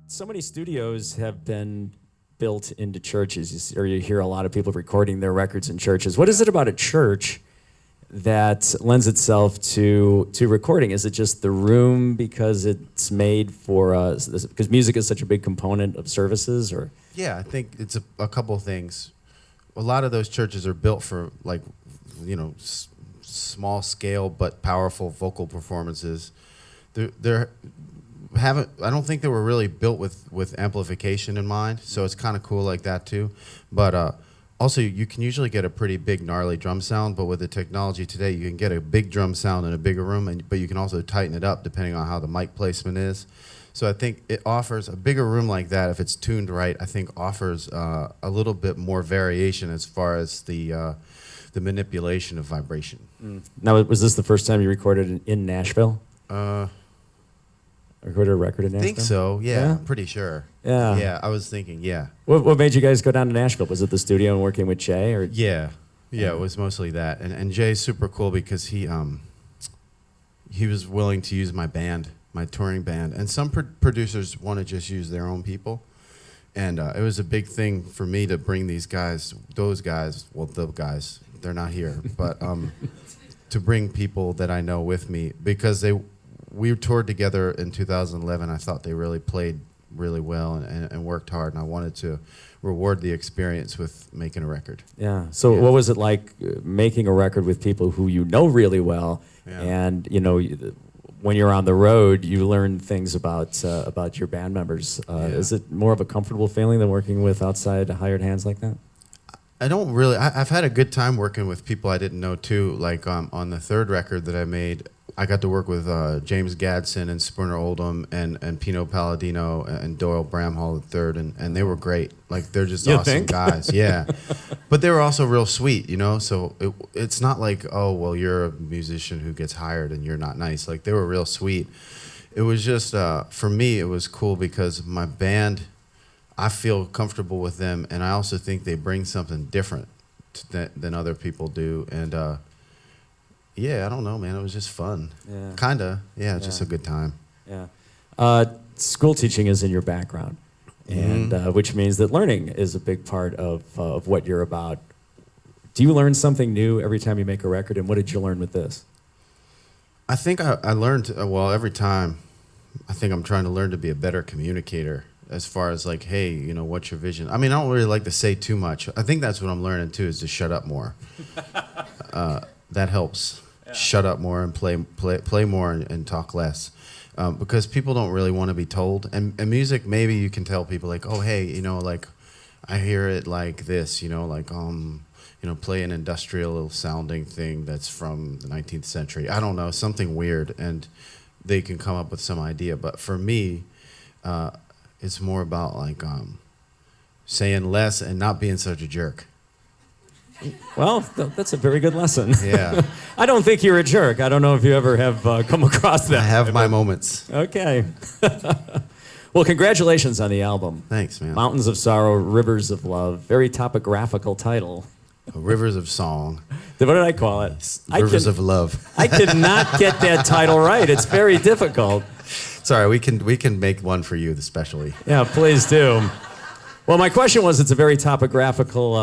So many studios have been built into churches, or you hear a lot of people recording their records in churches. What is it about a church that lends itself to recording? Is it just the room because it's made for because music is such a big component of services, or? Yeah, I think it's a couple things. A lot of those churches are built for, like, small scale but powerful vocal performances. I don't think they were really built with amplification in mind, so it's kind of cool like that too. But also, you can usually get a pretty big, gnarly drum sound, but with the technology today, you can get a big drum sound in a bigger room, but you can also tighten it up depending on how the mic placement is. So I think it offers a bigger room like that, if it's tuned right, I think offers a little bit more variation as far as the manipulation of vibration. Now, was this the first time you recorded in Nashville? Recorded a record in Nashville? I think so, yeah, pretty sure. Yeah. Yeah, I was thinking, yeah. What made you guys go down to Nashville? Was it the studio and working with Jay? Or? Yeah, it was mostly that. And Jay's super cool because he was willing to use my band, my touring band. And some producers want to just use their own people. And it was a big thing for me to bring the guys, they're not here, but to bring people that I know with me, because we toured together in 2011. I thought they really played really well and worked hard, and I wanted to reward the experience with making a record. Yeah. So what was it like making a record with people who you know really well, and when you're on the road, you learn things about your band members. Is it more of a comfortable feeling than working with outside hired hands like that? I don't really. I've had a good time working with people I didn't know too. Like on the third record that I made, I got to work with James Gadsden and Spooner Oldham and Pino Palladino and Doyle Bramhall III, and they were great. Like, they're just awesome guys. Yeah, but they were also real sweet, So it's not like, oh, well, you're a musician who gets hired and you're not nice. Like, they were real sweet. It was just for me, it was cool because my band, I feel comfortable with them, and I also think they bring something different than other people do, and. Yeah, I don't know, man. It was just fun. Yeah. Kinda. Yeah, just a good time. Yeah. School teaching is in your background, and which means that learning is a big part of what you're about. Do you learn something new every time you make a record, and what did you learn with this? I think I learned, every time, I think I'm trying to learn to be a better communicator as far as, like, hey, what's your vision? I mean, I don't really like to say too much. I think that's what I'm learning, too, is to shut up more. That helps. Yeah. Shut up more and play more and talk less, because people don't really want to be told. And music, maybe you can tell people, like, oh, hey, like, I hear it like this, like, play an industrial sounding thing that's from the 19th century. I don't know, something weird, and they can come up with some idea. But for me, it's more about, like, saying less and not being such a jerk. Well, that's a very good lesson. Yeah. I don't think you're a jerk. I don't know if you ever have come across that. I have my moments. Okay. Well, congratulations on the album. Thanks, man. Mountains of Sorrow, Rivers of Love. Very topographical title. Rivers of Song. What did I call it? Rivers of Love. I did not get that title right. It's very difficult. Sorry, we can make one for you especially. Yeah, please do. Well, my question was, it's a very topographical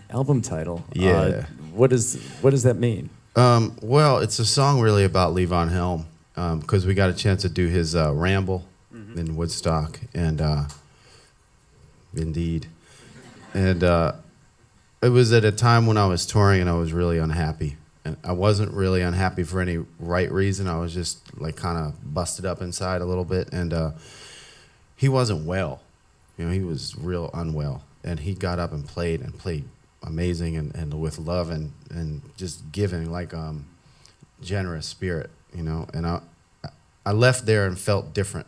album title. Yeah. What does that mean? Well, it's a song really about Lee Von Helm, because we got a chance to do his Ramble in Woodstock, and indeed. And it was at a time when I was touring and I was really unhappy. And I wasn't really unhappy for any right reason. I was just, like, kind of busted up inside a little bit, and he wasn't well. He was real unwell, and he got up and played amazing and with love and just giving, like, generous spirit, and I left there and felt different.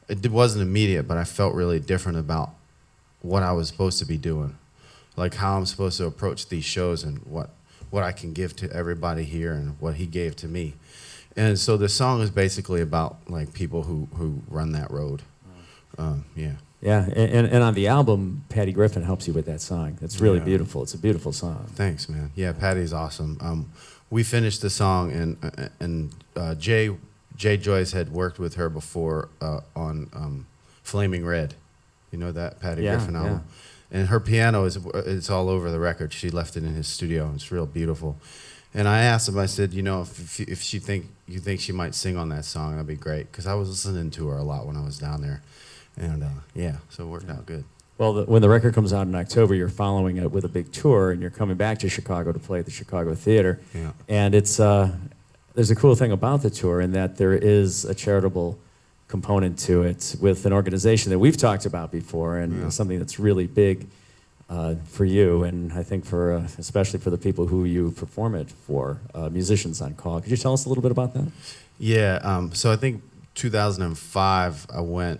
It wasn't immediate, but I felt really different about what I was supposed to be doing, like how I'm supposed to approach these shows and what I can give to everybody here and what he gave to me. And so the song is basically about, like, people who run that road. Yeah. Yeah, and on the album, Patty Griffin helps you with that song. It's really beautiful. It's a beautiful song. Thanks, man. Yeah, Patty's awesome. We finished the song, and Jay Joyce had worked with her before on Flaming Red. You know that Patty Yeah, Griffin album? And her piano it's all over the record. She left it in his studio. It's real beautiful. And I asked him, I said, you know, if you think she might sing on that song, that'd be great. Because I was listening to her a lot when I was down there. And yeah, so it worked out good. Well, when the record comes out in October, you're following it with a big tour, and you're coming back to Chicago to play at the Chicago Theater. Yeah. And it's there's a cool thing about the tour in that there is a charitable component to it with an organization that we've talked about before, and something that's really big for you, and I think for especially for the people who you perform it for, Musicians on Call. Could you tell us a little bit about that? Yeah. So I think 2005, I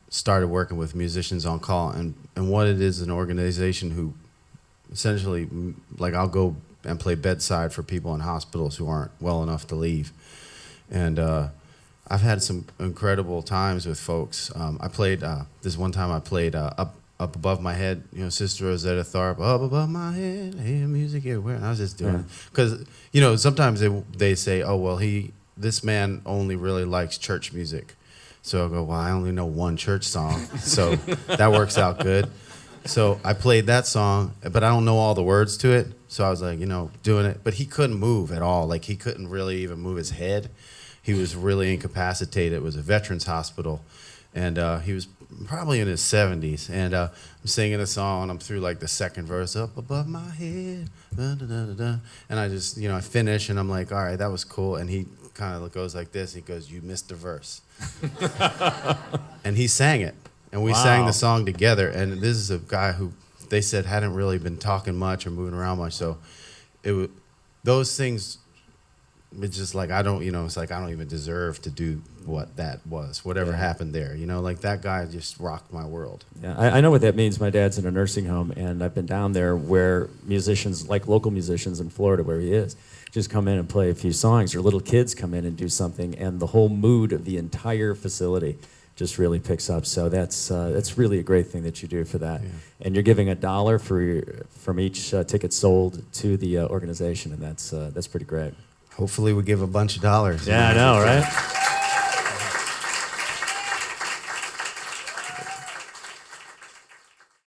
started working with Musicians on Call, and what it is an organization who essentially, like, I'll go and play bedside for people in hospitals who aren't well enough to leave. And I've had some incredible times with folks. I played, this one time I played Up Above My Head, you know, Sister Rosetta Tharpe, Up Above My Head, I hear music everywhere. And I was just doing it. Because, you know, sometimes they say, oh, well, this man only really likes church music. So I go, well, I only know one church song, so that works out good. So I played that song, but I don't know all the words to it. So I was like, you know, doing it. But he couldn't move at all. Like, he couldn't really even move his head. He was really incapacitated. It was a veterans hospital. And he was probably in his 70s. And I'm singing a song, and I'm through, like, the second verse, Up Above My Head, da, da, da, da, da. And I just, you know, I finish, and I'm like, all right, that was cool. And he kind of goes like this. He goes, you missed a verse. And he sang it. And we sang the song together. And this is a guy who they said hadn't really been talking much or moving around much. So those things, it's just like, it's like I don't even deserve to do what that was, whatever happened there. You know, like, that guy just rocked my world. Yeah, I know what that means. My dad's in a nursing home, and I've been down there where musicians, like local musicians in Florida where he is, just come in and play a few songs, or little kids come in and do something, and the whole mood of the entire facility just really picks up. So that's really a great thing that you do for that. Yeah. And you're giving $1 from each ticket sold to the organization, and that's pretty great. Hopefully we give a bunch of dollars. Yeah, I know, right?